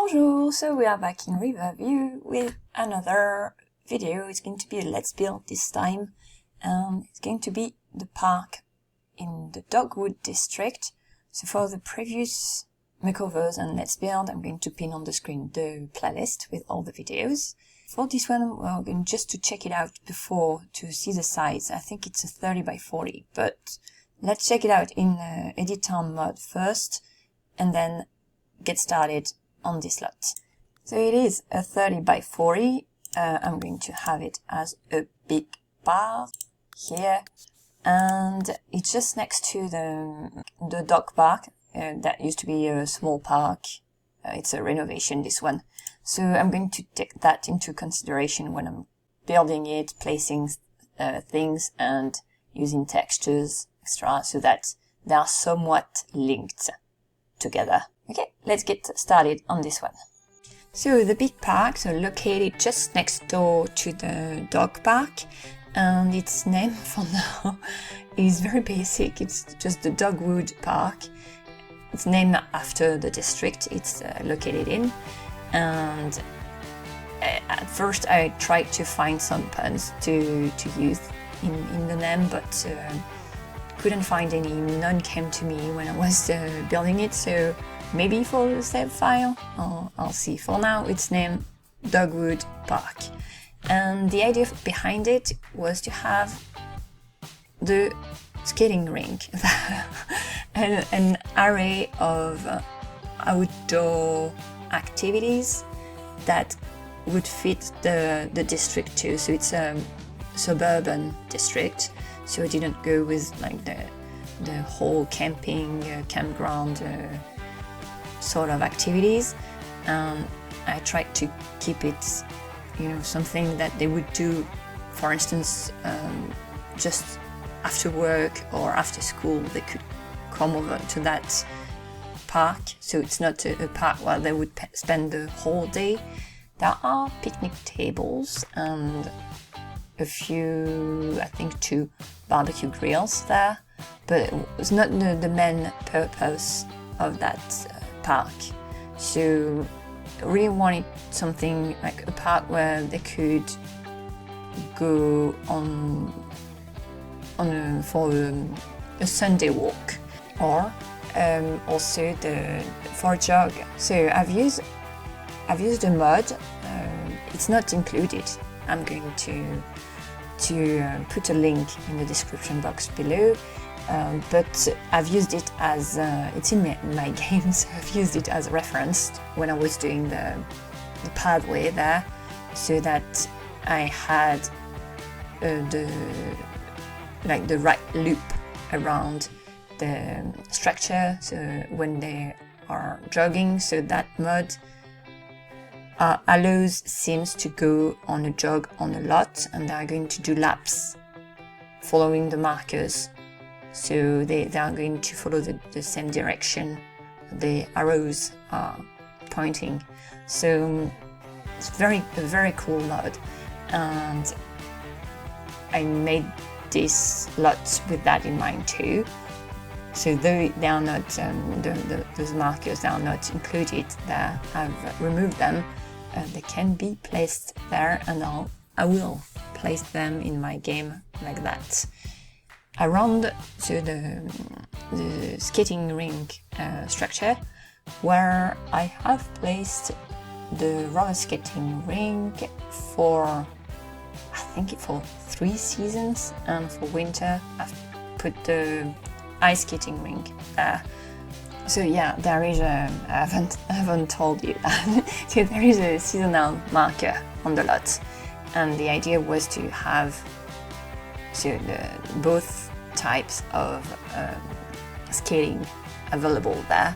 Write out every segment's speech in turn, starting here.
Bonjour, so we are back in Riverview with another video. It's going to be a Let's Build this time, and it's going to be the park in the Dogwood district. So for the previous makeovers and Let's Build, I'm going to pin on the screen the playlist with all the videos. For this one, we're going just to check it out before to see the size. I think it's a 30 by 40, but let's check it out in editor mode first, and then get started on this lot. So it is a 30 by 40. I'm going to have it as a big park here, and it's just next to the dog park. That used to be a small park. It's a renovation, this one. So I'm going to take that into consideration when I'm building it, placing things and using textures, etc., so that they are somewhat linked together. Okay, let's get started on this one. So the big park, so located just next door to the dog park, and its name for now is very basic. It's just the Dogwood Park. It's named after the district it's located in, and at first I tried to find some puns to use in the name, but couldn't find any. None came to me when I was building it, so maybe for the save file, I'll see. For now, it's named Dogwood Park. And the idea behind it was to have the skating rink, an array of outdoor activities that would fit the district too. So it's a suburban district, so I didn't go with like the whole camping, campground sort of activities. I tried to keep it, something that they would do, for instance, just after work or after school. They could come over to that park, so it's not a park where they would spend the whole day. There are picnic tables and a few, I think 2 barbecue grills there, but it was not the main purpose of that park. So I really wanted something like a park where they could go for a Sunday walk, or also for a jog. So I've used the mud. It's not included. I'm going to put a link in the description box below. But I've used it as, it's in my games, I've used it as a reference when I was doing the pathway there, so that I had the right loop around the structure, so when they are jogging, so that mud allows SIMS to go on a jog on a lot, and they are going to do laps following the markers. So they are going to follow the same direction the arrows are pointing. So it's a very cool mod, and I made this lot with that in mind too. So though they are not, those markers, they are not included there, I've removed them. They can be placed there, and I will place them in my game like that. Around the skating rink structure, where I have placed the roller skating rink for, I think for 3 seasons, and for winter I've put the ice skating rink there. So yeah, there is I haven't told you that. So there is a seasonal marker on the lot, and the idea was to have both types of skating available there.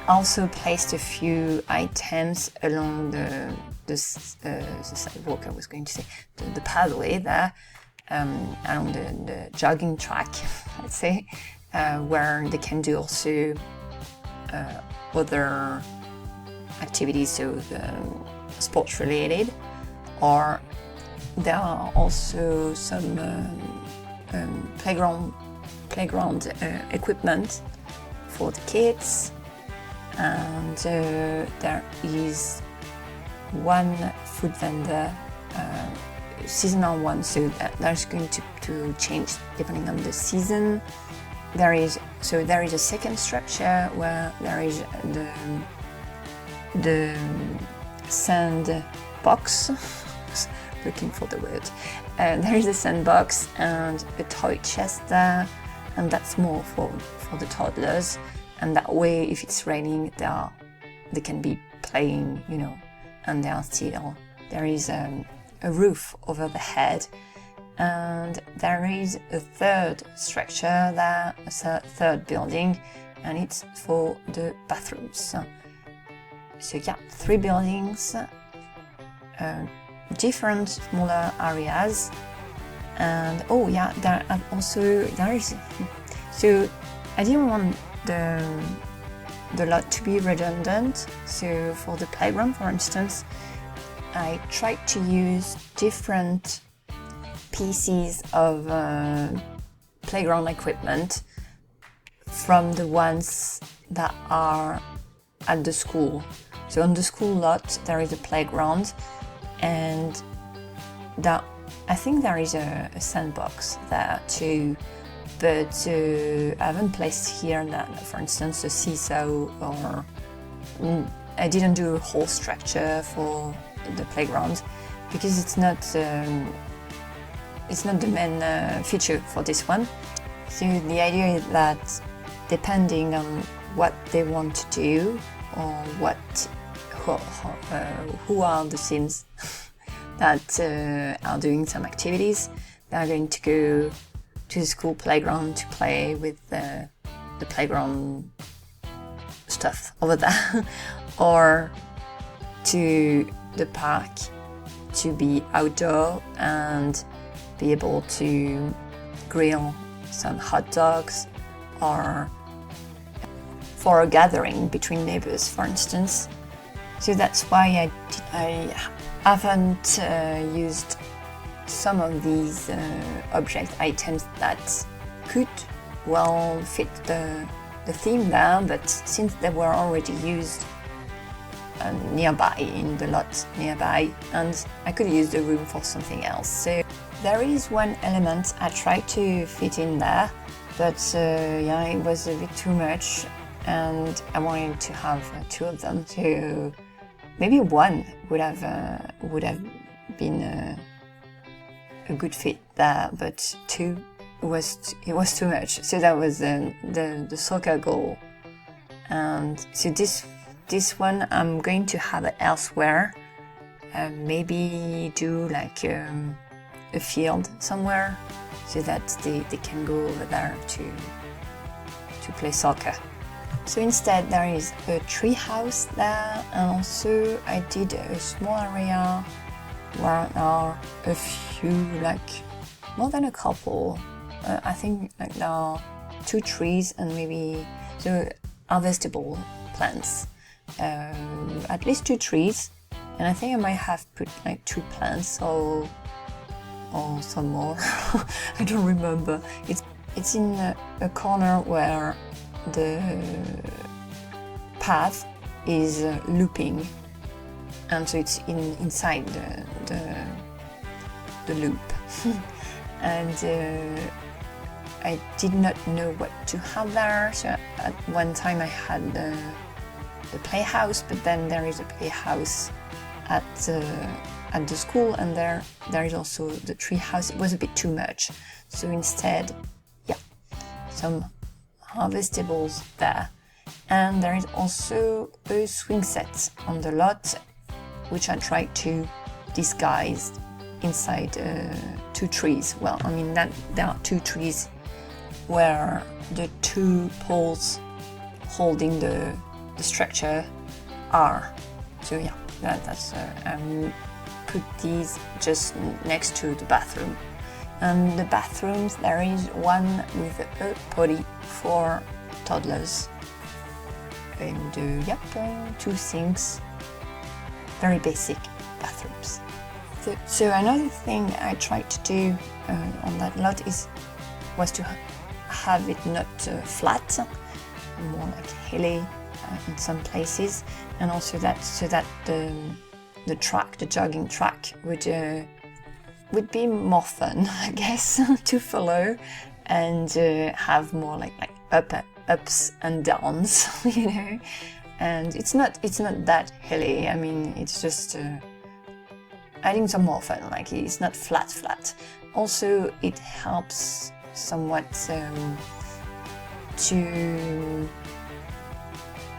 Also placed a few items along the sidewalk, I was going to say, the pathway there, along the jogging track, let's say, where they can do also other activities, so sports related, or there are also some playground equipment for the kids, and there is one food vendor, seasonal one, so that's going to change depending on the season. There is a second structure where there is the sand box. Looking for the word. There is a sandbox and a toy chest there, and that's more for the toddlers. And that way, if it's raining, they can be playing, you know, and there is a roof over the head. And there is a third structure there, a third building, and it's for the bathrooms. So yeah, 3 buildings, different smaller areas, and oh yeah, there is. So I didn't want the lot to be redundant. So for the playground, for instance, I tried to use different pieces of playground equipment from the ones that are at the school. So on the school lot there is a playground, and that I think there is a sandbox there too, but I haven't placed here that, for instance, a seesaw, or I didn't do a whole structure for the playground because it's not the main feature for this one. So the idea is that depending on what they want to do, or who are the Sims that are doing some activities, they are going to go to the school playground to play with the playground stuff over there, or to the park to be outdoor and be able to grill some hot dogs, or for a gathering between neighbors, for instance. So that's why I haven't used some of these object items that could well fit the theme there, but since they were already used nearby, in the lot nearby, and I could use the room for something else. So there is one element I tried to fit in there, but yeah, it was a bit too much, and I wanted to have 2 of them. So maybe one would have been a good fit there, but 2 it was too much. So that was the soccer goal, and so this one I'm going to have it elsewhere. Maybe do like a field somewhere, so that they can go over there to play soccer. So instead there is a tree house there, and also I did a small area where there are a few, like more than a couple, I think like there are 2 trees and maybe harvestable plants, at least 2 trees, and I think I might have put like 2 plants or some more. I don't remember. It's in a corner where the path is looping, and so it's inside the loop. And I did not know what to have there. So at one time I had the playhouse, but then there is a playhouse at the school, and there is also the tree house. It was a bit too much, so instead, yeah, some harvestables there. And there is also a swing set on the lot, which I tried to disguise inside 2 trees. Well, I mean that there are 2 trees where the 2 poles holding the structure are. So yeah, that's put these just next to the bathroom. And the bathrooms, there is one with a potty for toddlers, and yep, 2 sinks, very basic bathrooms. So another thing I tried to do on that lot was to have it not flat, more like hilly, in some places, and also that so that the track, the jogging track, would be more fun, I guess, to follow, and have more like ups and downs, you know. And it's not that hilly. I mean, it's just adding some more fun. Like, it's not flat. Also, it helps somewhat to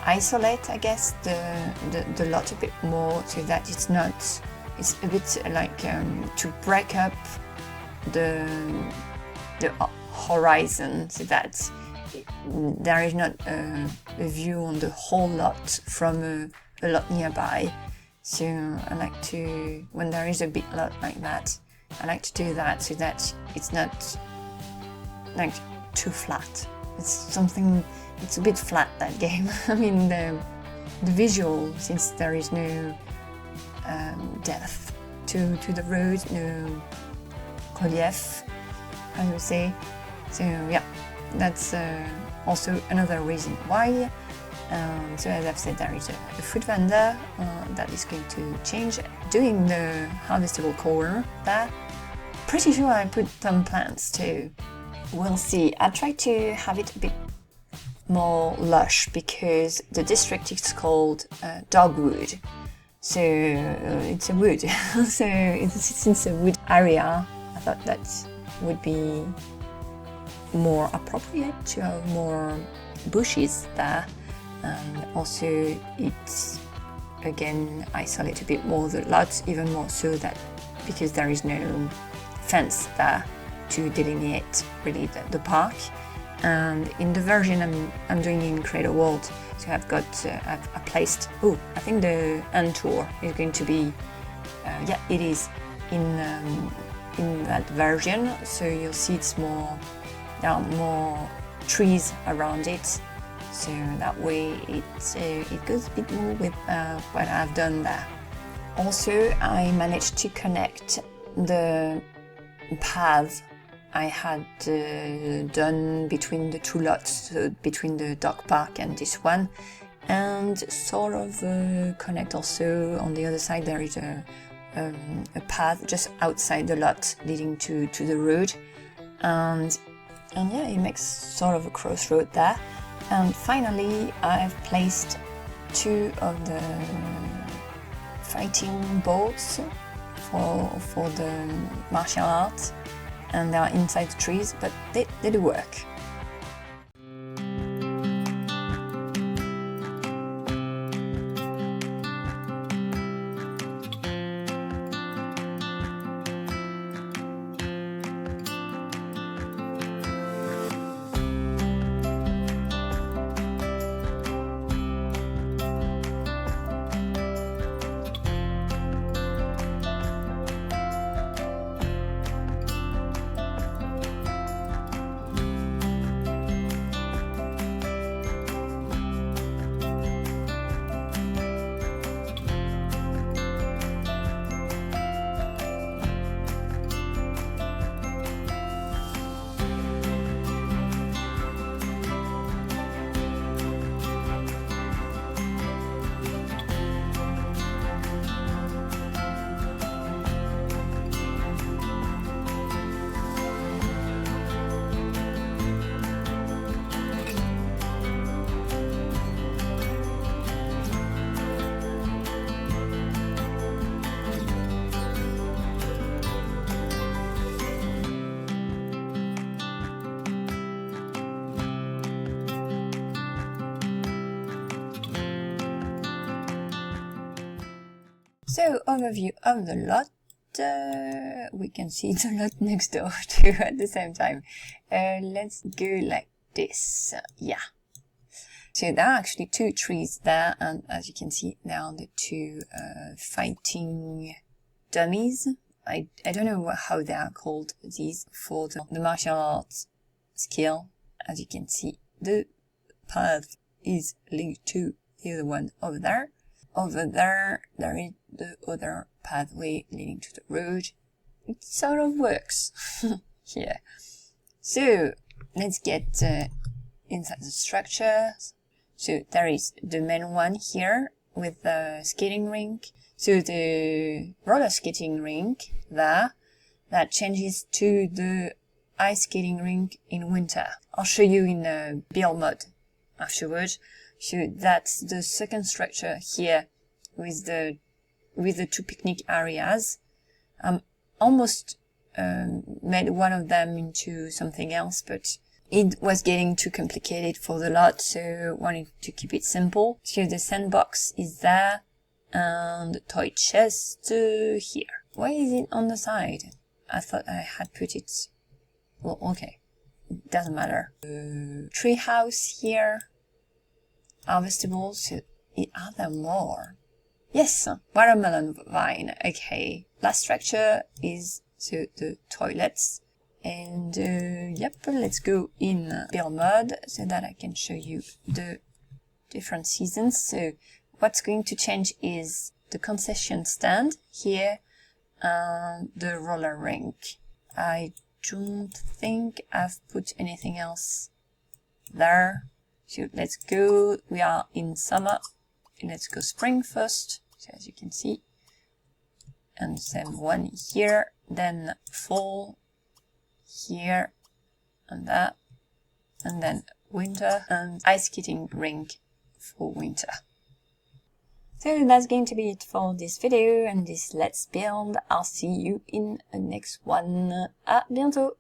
isolate, I guess, the lot a bit more, so that it's a bit like to break up the horizon, so that there is not a view on the whole lot from a lot nearby. So I like to, when there is a big lot like that, I like to do that so that it's not like too flat. It's a bit flat, that game. I mean, the visual, since there is no depth to the road, no relief, I would say. So yeah, that's also another reason why. So as I've said, there is a food vendor that is going to change, doing the harvestable corner there. Pretty sure I put some plants too. We'll see. I try to have it a bit more lush because the district is called Dogwood. So it's a wood. So since a wood area, I thought that would be more appropriate to have more bushes there. And also it's again isolate a bit more the lot, even more so that because there is no fence there to delineate really the park. And in the version I'm doing in Creator World, so I've got I've placed, I think the end tour is going to be yeah, it is in that version, so you'll see it's more, there are more trees around it. So that way it goes a bit more with what I've done there. Also, I managed to connect the path I had done between the two lots, so between the dog park and this one, and sort of connect also on the other side. There is a path just outside the lot leading to the road, and yeah, it makes sort of a crossroad there. And finally, I've placed two of the fighting boats for the martial arts, and they are inside the trees, but they do work. So, overview of the lot. We can see the lot next door too at the same time. Let's go like this. Yeah. So there are actually two trees there, and as you can see, there are the two fighting dummies. I don't know how they are called, these, for the martial arts skill. As you can see, the path is linked to the other one over there. Over there, there is the other pathway leading to the road. It sort of works here. So let's get inside the structure. So there is the main one here with the skating rink. So the roller skating rink there, that changes to the ice skating rink in winter. I'll show you in build mode afterwards. So that's the second structure here with the two picnic areas. Almost made one of them into something else, but it was getting too complicated for the lot, so wanted to keep it simple. So the sandbox is there, and the toy chest here. Why is it on the side? I thought I had put it... Well, okay. It doesn't matter. Tree house here. Harvestables. So, are there more? Yes, watermelon vine. Okay. Last structure is the toilets. And yep, let's go in build mode so that I can show you the different seasons. So what's going to change is the concession stand here and the roller rink. I don't think I've put anything else there. So let's go. We are in summer. Let's go spring first. So as you can see. And same one here. Then fall here and that. And then winter and ice skating rink for winter. So that's going to be it for this video and this Let's Build. I'll see you in the next one. À bientôt!